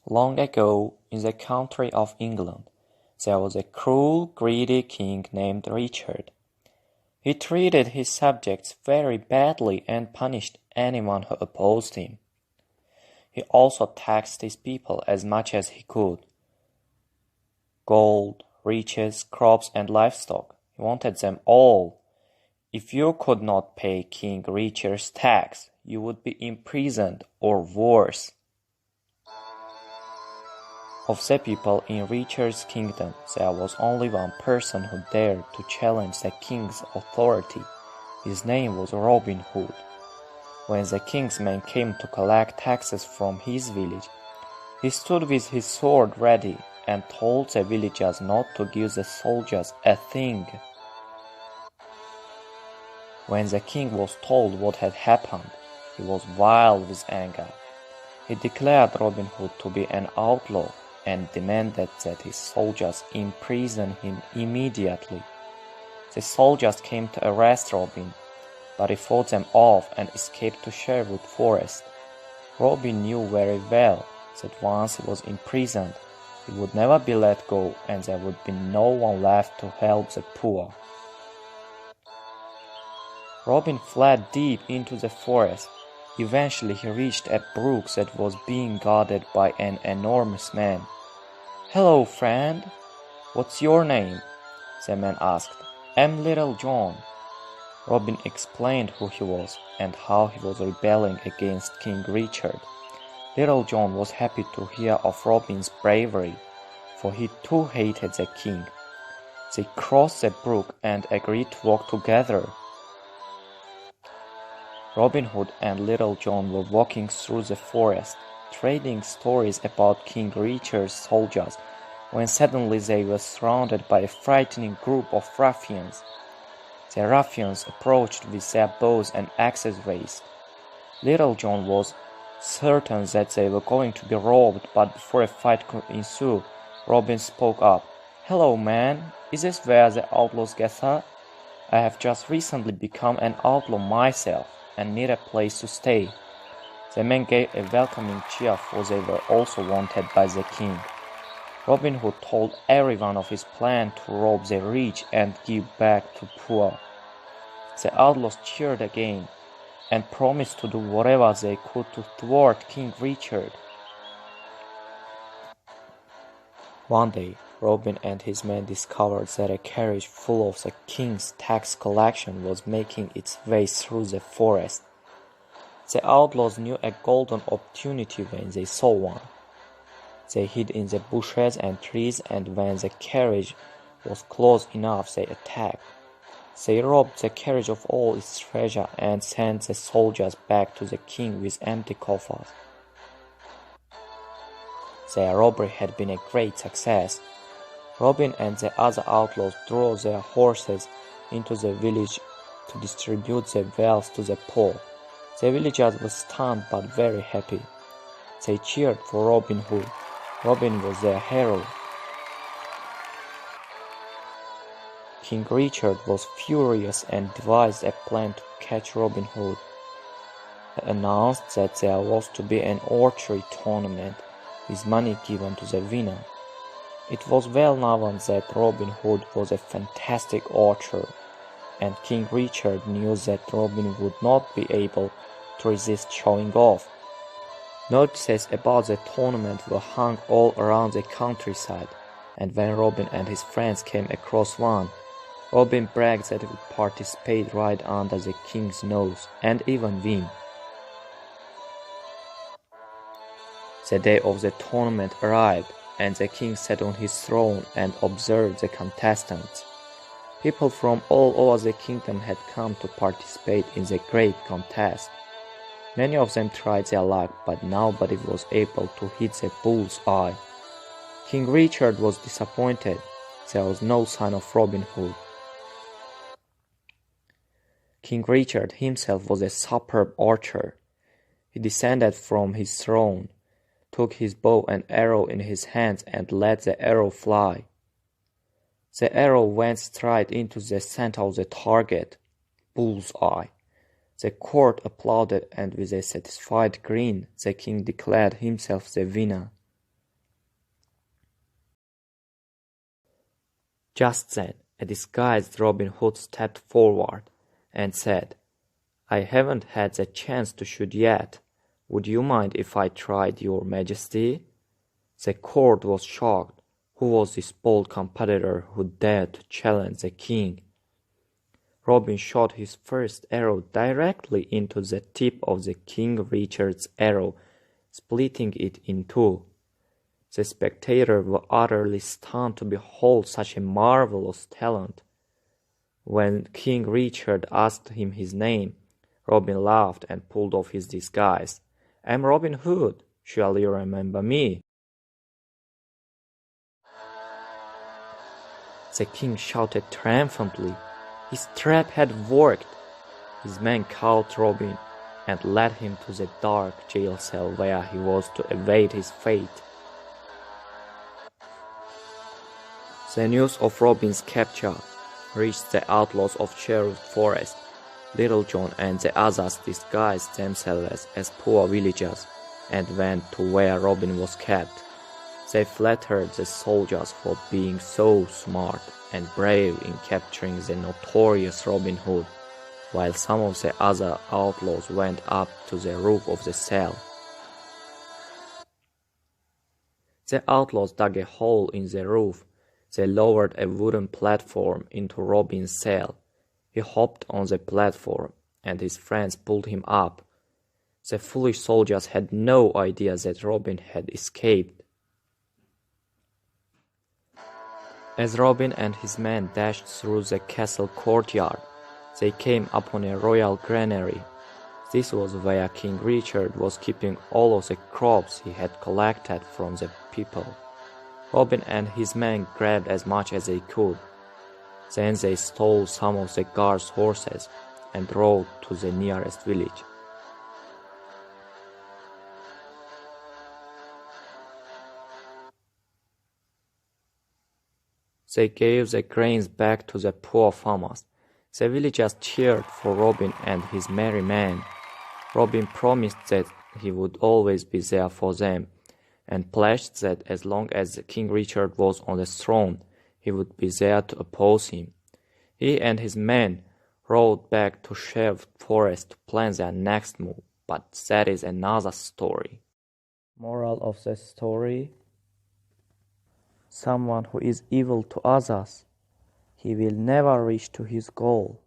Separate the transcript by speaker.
Speaker 1: Long ago, in the country of England, there was a cruel, greedy king named Richard. He treated his subjects very badly and punished anyone who opposed him. He also taxed his people as much as he could. Gold, riches, crops, and livestock. He wanted them all. If you could not pay King Richard's tax, you would be imprisoned or worse. Of the people in Richard's kingdom, there was only one person who dared to challenge the king's authority. His name was Robin Hood. When the king's men came to collect taxes from his village, he stood with his sword ready and told the villagers not to give the soldiers a thing. When the king was told what had happened, he was wild with anger. He declared Robin Hood to be an outlaw and demanded that his soldiers imprison him immediately. The soldiers came to arrest Robin, but he fought them off and escaped to Sherwood Forest. Robin knew very well that once he was imprisoned, he would never be let go and there would be no one left to help the poor. Robin fled deep into the forest. Eventually he reached a brook that was being guarded by an enormous man. "Hello, friend. What's your name?" the man asked. "I'm Little John." Robin explained who he was and how he was rebelling against King Richard. Little John was happy to hear of Robin's bravery, for he too hated the king. They crossed the brook and agreed to work together. Robin Hood and Little John were walking through the forest, trading stories about King Richard's soldiers, when suddenly they were surrounded by a frightening group of ruffians. The ruffians approached with their bows and axes raised. Little John was certain that they were going to be robbed, but before a fight could ensue, Robin spoke up. "Hello, man. Is this where the outlaws gather? I have just recently become an outlaw myself and need a place to stay." The men gave a welcoming cheer, for they were also wanted by the king. Robin Hood told everyone of his plan to rob the rich and give back to poor. The outlaws cheered again and promised to do whatever they could to thwart King Richard. One day, Robin and his men discovered that a carriage full of the king's tax collection was making its way through the forest. The outlaws knew a golden opportunity when they saw one. They hid in the bushes and trees, and when the carriage was close enough, they attacked. They robbed the carriage of all its treasure and sent the soldiers back to the king with empty coffers. Their robbery had been a great success. Robin and the other outlaws drove their horses into the village to distribute the wealth to the poor. The villagers were stunned but very happy. They cheered for Robin Hood. Robin was their hero. King Richard was furious and devised a plan to catch Robin Hood. He announced that there was to be an archery tournament with money given to the winner. It was well known that Robin Hood was a fantastic archer, and King Richard knew that Robin would not be able to resist showing off. Notices about the tournament were hung all around the countryside, and when Robin and his friends came across one, Robin bragged that he would participate right under the king's nose and even win. The day of the tournament arrived, and the king sat on his throne and observed the contestants. People from all over the kingdom had come to participate in the great contest. Many of them tried their luck, but nobody was able to hit the bull's eye. King Richard was disappointed. There was no sign of Robin Hood. King Richard himself was a superb archer. He descended from his throne, took his bow and arrow in his hands, and let the arrow fly. The arrow went straight into the center of the target, bull's eye. The court applauded, and with a satisfied grin, the king declared himself the winner. Just then, a disguised Robin Hood stepped forward and said, "I haven't had the chance to shoot yet. Would you mind if I tried, your majesty?" The court was shocked. Who was this bold competitor who dared to challenge the king? Robin shot his first arrow directly into the tip of the King Richard's arrow, splitting it in two. The spectators were utterly stunned to behold such a marvelous talent. When King Richard asked him his name, Robin laughed and pulled off his disguise. "I'm Robin Hood. Shall you remember me?" The king shouted triumphantly. His trap had worked. His men caught Robin and led him to the dark jail cell where he was to await his fate. The news of Robin's capture reached the outlaws of Sherwood Forest. Little John and the others disguised themselves as poor villagers and went to where Robin was kept. They flattered the soldiers for being so smart and brave in capturing the notorious Robin Hood, while some of the other outlaws went up to the roof of the cell. The outlaws dug a hole in the roof. They lowered a wooden platform into Robin's cell. He hopped on the platform, and his friends pulled him up. The foolish soldiers had no idea that Robin had escaped. As Robin and his men dashed through the castle courtyard, they came upon a royal granary. This was where King Richard was keeping all of the crops he had collected from the people. Robin and his men grabbed as much as they could. Then they stole some of the guards' horses and rode to the nearest village. They gave the grains back to the poor farmers. The villagers cheered for Robin and his merry men. Robin promised that he would always be there for them, and pledged that as long as King Richard was on the throne, he would be there to oppose him. He and his men rode back to Sherwood Forest to plan their next move, but that is another story. Moral of the story: someone who is evil to others, he will never reach to his goal.